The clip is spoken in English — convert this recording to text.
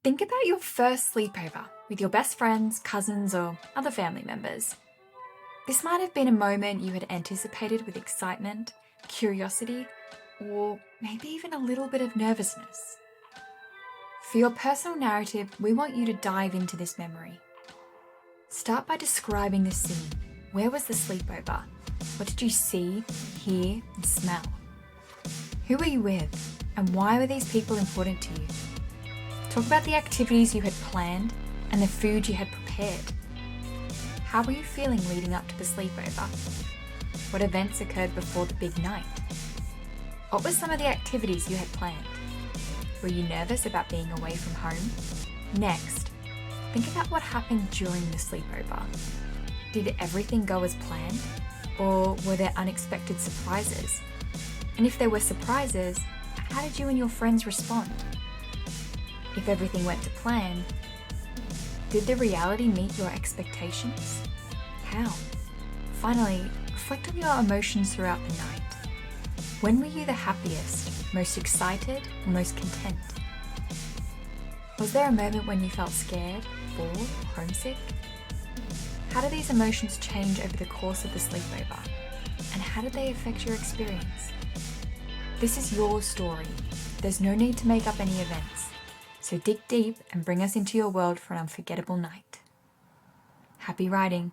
Think about your first sleepover with your best friends, cousins, or other family members. This might have been a moment you had anticipated with excitement, curiosity, or maybe even a little bit of nervousness. For your personal narrative, we want you to dive into this memory. Start by describing the scene. Where was the sleepover? What did you see, hear, and smell? Who were you with, and why were these people important to you? Talk about the activities you had planned and the food you had prepared. How were you feeling leading up to the sleepover? What events occurred before the big night? What were some of the activities you had planned? Were you nervous about being away from home? Next, think about what happened during the sleepover. Did everything go as planned? Or were there unexpected surprises? And if there were surprises, how did you and your friends respond? If everything went to plan, did the reality meet your expectations? How? Finally, reflect on your emotions throughout the night. When were you the happiest, most excited, or most content? Was there a moment when you felt scared, bored, or homesick? How do these emotions change over the course of the sleepover? And how did they affect your experience? This is your story. There's no need to make up any events. So dig deep and bring us into your world for an unforgettable night. Happy writing!